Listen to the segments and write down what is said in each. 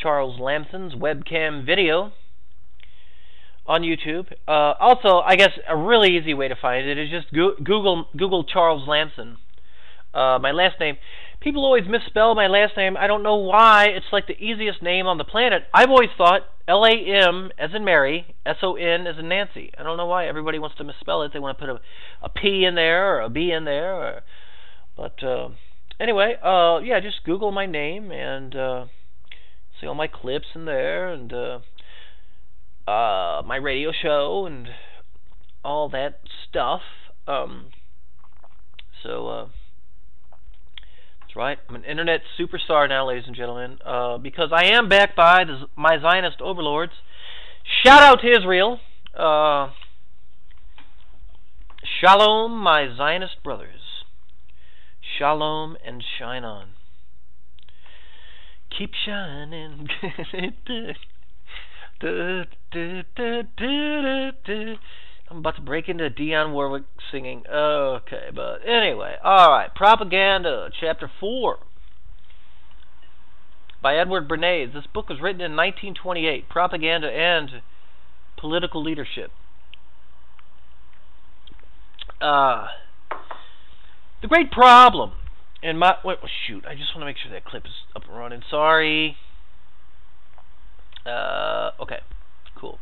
Charles Lamson's webcam video on YouTube. Also, I guess a really easy way to find it is just Google Charles Lamson. My last name. People always misspell my last name. I don't know why. It's like the easiest name on the planet. I've always thought L-A-M as in Mary, S-O-N as in Nancy. I don't know why everybody wants to misspell it. They want to put a P in there or a B in there. But anyway, yeah, just Google my name and see all my clips in there and my radio show and all that stuff. That's right. I'm an internet superstar now, ladies and gentlemen, because I am backed by my Zionist overlords. Shout out to Israel. Shalom, my Zionist brothers. Shalom and shine on. Keep shining. I'm about to break into Dionne Warwick singing. Okay, but anyway. Alright, Propaganda, Chapter 4. By Edward Bernays. This book was written in 1928. Propaganda and Political Leadership. The great problem in my... Wait, shoot, I just want to make sure that clip is up and running. Sorry. Okay, cool.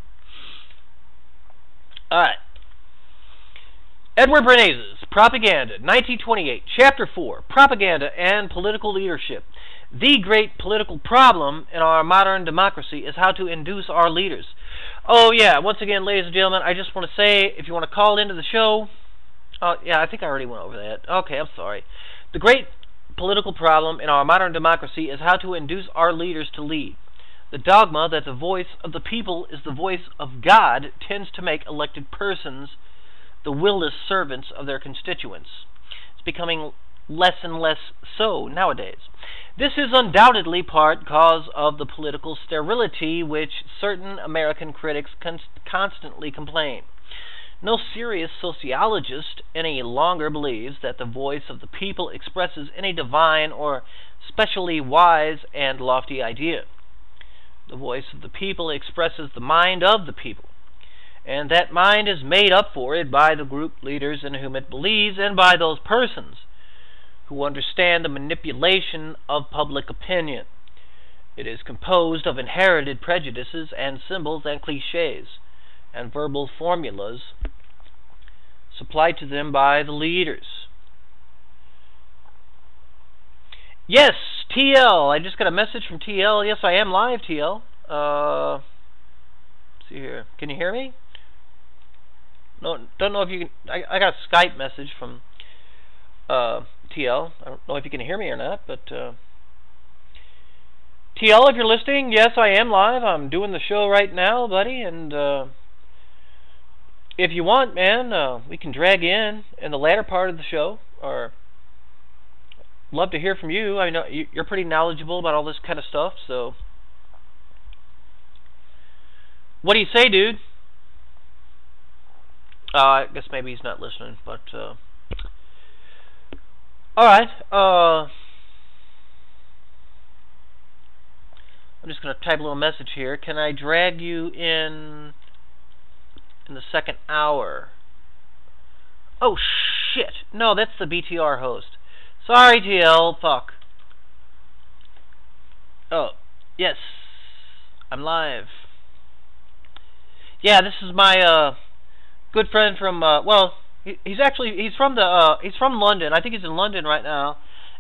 Alright. Edward Bernays' Propaganda, 1928, Chapter 4, Propaganda and Political Leadership. The great political problem in our modern democracy is how to induce our leaders. Oh, yeah, once again, ladies and gentlemen, I just want to say, if you want to call into the show... yeah, I think I already went over that. Okay, I'm sorry. The great political problem in our modern democracy is how to induce our leaders to lead. The dogma that the voice of the people is the voice of God tends to make elected persons the willless servants of their constituents. It's becoming less and less so nowadays. This is undoubtedly part cause of the political sterility which certain American critics constantly complain. No serious sociologist any longer believes that the voice of the people expresses any divine or specially wise and lofty idea. The voice of the people expresses the mind of the people, and that mind is made up for it by the group leaders in whom it believes and by those persons who understand the manipulation of public opinion. It is composed of inherited prejudices and symbols and cliches and verbal formulas supplied to them by the leaders. Yes, TL. I just got a message from TL. Yes, I am live, TL. Let's see here. Can you hear me? No, don't know if you can. I got a Skype message from TL. I don't know if you can hear me or not, but TL, if you're listening, yes, I am live. I'm doing the show right now, buddy, and if you want, man, we can drag in the latter part of the show, or love to hear from you. I know you're pretty knowledgeable about all this kind of stuff, so what do you say, dude? I guess maybe he's not listening, but alright, I'm just going to type a little message here. Can I drag you in the second hour? Oh, shit. No, that's the BTR host. Sorry, TL. Fuck. Oh, yes. I'm live. Yeah, this is my good friend from well, he's from London. I think he's in London right now,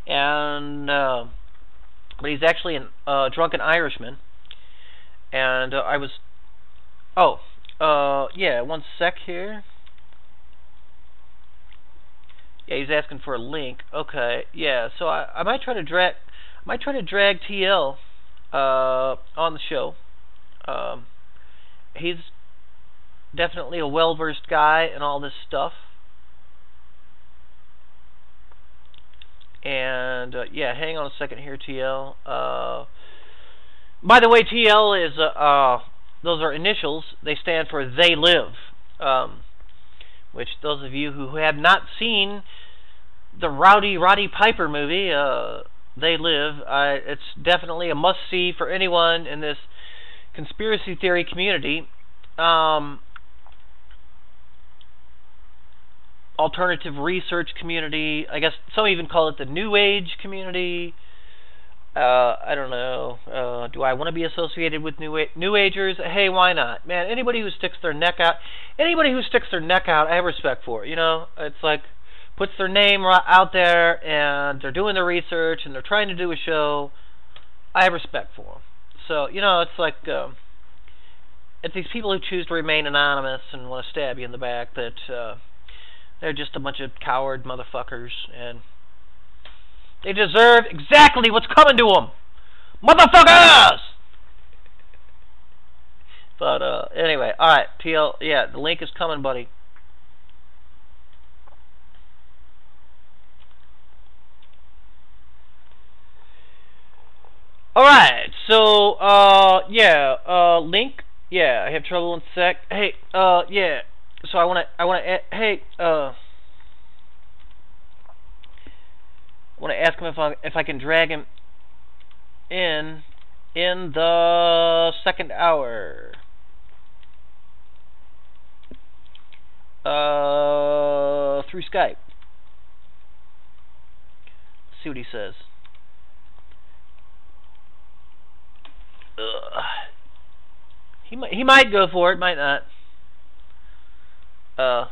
and but he's actually a drunken Irishman. And I was yeah, one sec here. Yeah, he's asking for a link. Okay, yeah. So I might try to drag TL on the show. He's definitely a well-versed guy in all this stuff. And yeah, hang on a second here, TL. By the way, TL is those are initials. They stand for They Live. Which those of you who have not seen the Roddy Piper movie, they live. It's definitely a must-see for anyone in this conspiracy theory community. Alternative research community. I guess some even call it the New Age community. I don't know. Do I want to be associated with New Agers? Hey, why not? Man, anybody who sticks their neck out, I have respect for. You know, it's like puts their name out there and they're doing their research and they're trying to do a show. I have respect for them. So, you know, it's like it's these people who choose to remain anonymous and want to stab you in the back that they're just a bunch of coward motherfuckers, and they deserve exactly what's coming to them, motherfuckers. But anyway, all right, TL. Yeah, the link is coming, buddy. All right, so yeah, link. Yeah, I have trouble in sec. Hey, yeah. So I want to. Hey, I want to ask him if I can drag him in the second hour. Through Skype. Let's see what he says. He might go for it, might not. Let's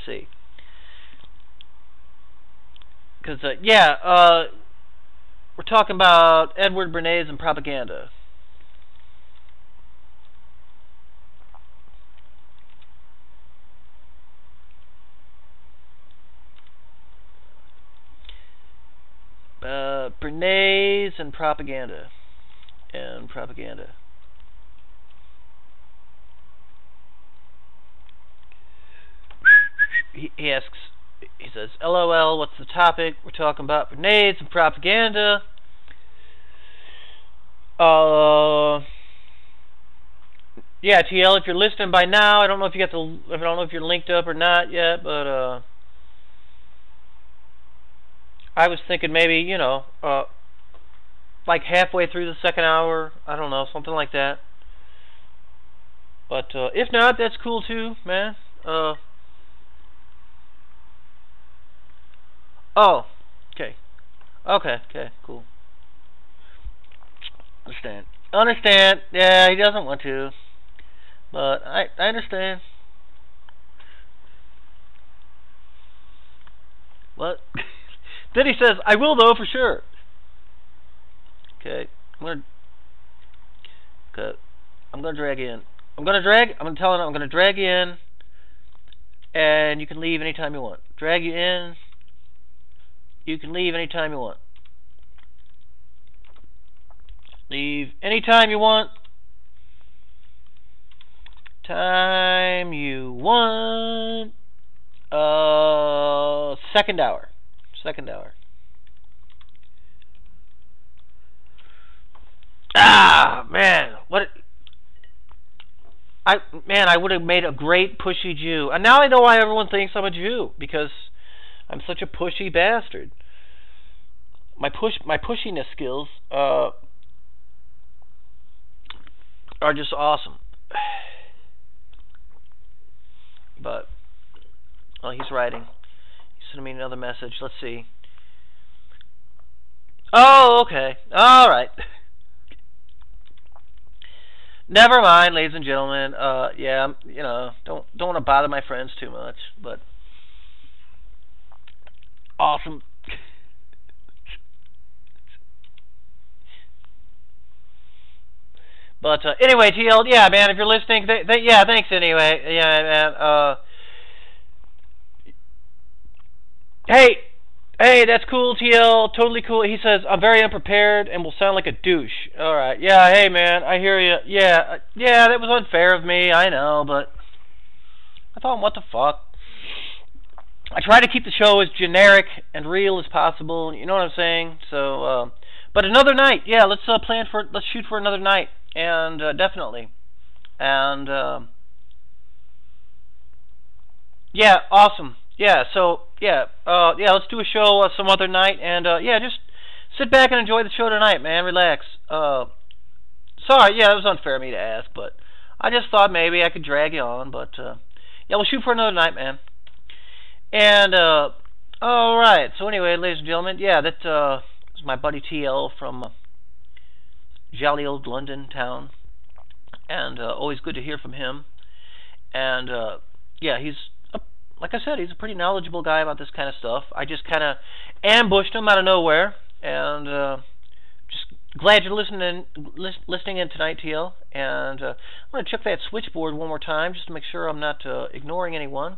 see. Because yeah, we're talking about Edward Bernays and propaganda. Bernays and propaganda. He asks, he says, LOL, what's the topic? We're talking about Bernays and propaganda. Yeah, TL, if you're listening by now, I don't know if you're linked up or not yet, but I was thinking maybe, you know, like halfway through the second hour, I don't know, something like that. But if not, that's cool too, man. Oh, okay, cool. Understand. Yeah, he doesn't want to, but I understand. What? Then he says, I will though, for sure. Okay, I'm gonna drag in. I'm gonna tell him I'm gonna drag you in, and you can leave anytime you want. Drag you in. You can leave anytime you want. Leave anytime you want. Time you want. Second hour. Ah, man, I would have made a great pushy Jew. And now I know why everyone thinks I'm a Jew, because I'm such a pushy bastard. My pushiness skills are just awesome. But oh, he's writing. He's sending me another message. Let's see. Oh, okay. All right. Never mind, ladies and gentlemen. Yeah, you know, don't want to bother my friends too much, but awesome. But anyway, TL, yeah, man, if you're listening, yeah, thanks anyway. Yeah, man. Hey, that's cool, TL. Totally cool. He says, I'm very unprepared and will sound like a douche. All right. Yeah, hey, man, I hear you. Yeah, that was unfair of me. I know, but I thought, what the fuck? I try to keep the show as generic and real as possible. You know what I'm saying? So, but another night. Yeah, let's shoot for another night. And definitely. And yeah, awesome. Yeah. So yeah. Let's do a show some other night, and yeah, just sit back and enjoy the show tonight, man. Relax. Sorry, yeah, it was unfair of me to ask, but I just thought maybe I could drag you on. But yeah, we'll shoot for another night, man. And all right. So anyway, ladies and gentlemen, yeah, that is my buddy TL from jolly old London town, and always good to hear from him. And yeah, he's like I said, he's a pretty knowledgeable guy about this kind of stuff. I just kind of ambushed him out of nowhere, and just glad you're listening in tonight, TL. And I'm going to check that switchboard one more time just to make sure I'm not ignoring anyone.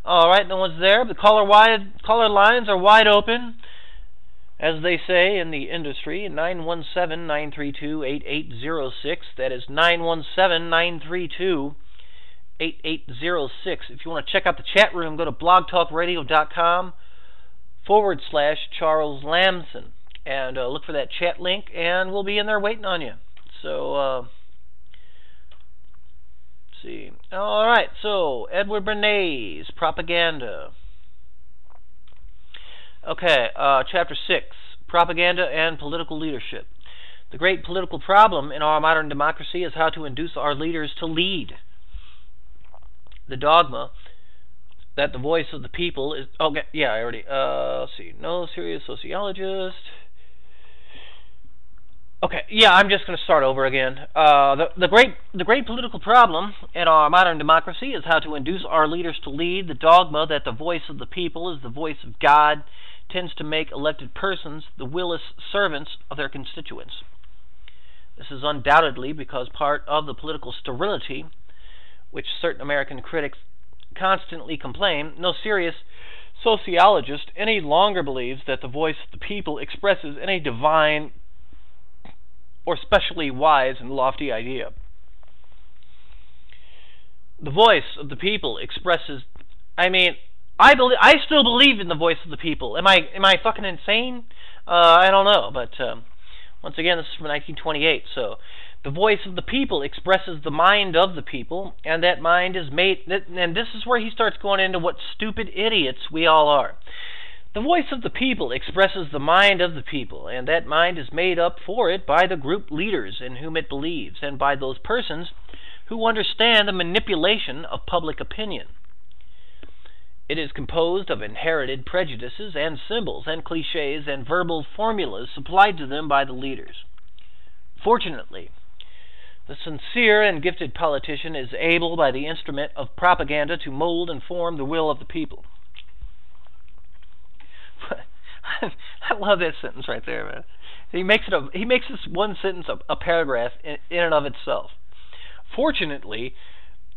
All right, no one's there. The caller lines are wide open, as they say in the industry. 917-932-8806. That is 917-932-8806. If you want to check out the chat room, go to blogtalkradio.com/Charles Lamson and look for that chat link, and we'll be in there waiting on you. So, let's see. All right, so Edward Bernays, propaganda. Okay, chapter 6, propaganda and political leadership. The great political problem in our modern democracy is how to induce our leaders to lead. The dogma that the voice of the people is... Okay, yeah, I already... let's see. No serious sociologist. Okay, yeah, I'm just going to start over again. The great political problem in our modern democracy is how to induce our leaders to lead. The dogma that the voice of the people is the voice of God tends to make elected persons the willless servants of their constituents. This is undoubtedly because part of the political sterility which certain American critics constantly complain. No serious sociologist any longer believes that the voice of the people expresses any divine or specially wise and lofty idea. The voice of the people expresses... I mean, I still believe in the voice of the people. Am I fucking insane? I don't know, but once again, this is from 1928, so... The voice of the people expresses the mind of the people, and that mind is made... And this is where he starts going into what stupid idiots we all are. The voice of the people expresses the mind of the people, and that mind is made up for it by the group leaders in whom it believes, and by those persons who understand the manipulation of public opinion. It is composed of inherited prejudices and symbols and cliches and verbal formulas supplied to them by the leaders. Fortunately, the sincere and gifted politician is able, by the instrument of propaganda, to mold and form the will of the people. I love that sentence right there, man. He makes this one sentence a paragraph in and of itself. Fortunately,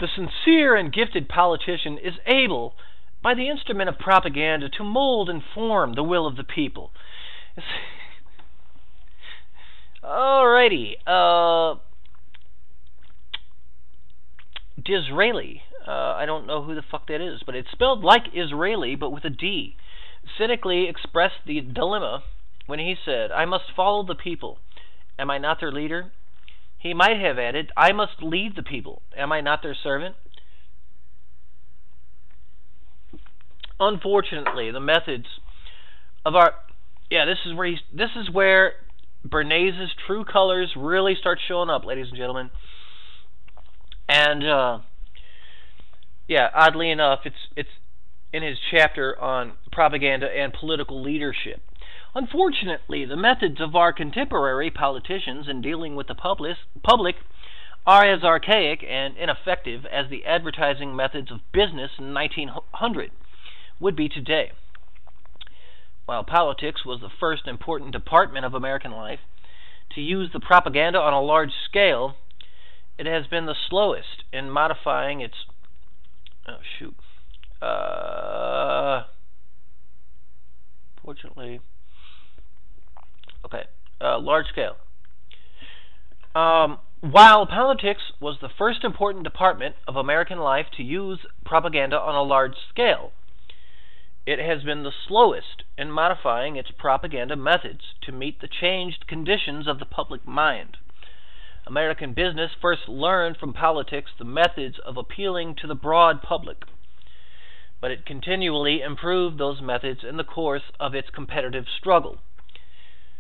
the sincere and gifted politician is able, by the instrument of propaganda, to mold and form the will of the people. Alrighty, Disraeli. I don't know who the fuck that is, but it's spelled like Israeli, but with a D. Cynically expressed the dilemma when he said, "I must follow the people. Am I not their leader?" He might have added, "I must lead the people. Am I not their servant?" Unfortunately, the methods of our... Yeah, this is where Bernays' true colors really start showing up, ladies and gentlemen. And yeah, oddly enough, it's in his chapter on propaganda and political leadership. Unfortunately, the methods of our contemporary politicians in dealing with the public are as archaic and ineffective as the advertising methods of business in 1900 would be today. While politics was the first important department of American life to use the propaganda on a large scale, it has been the slowest in modifying its... Oh, shoot. Fortunately... Okay. Large scale. While politics was the first important department of American life to use propaganda on a large scale, it has been the slowest in modifying its propaganda methods to meet the changed conditions of the public mind. American business first learned from politics the methods of appealing to the broad public. but it continually improved those methods in the course of its competitive struggle.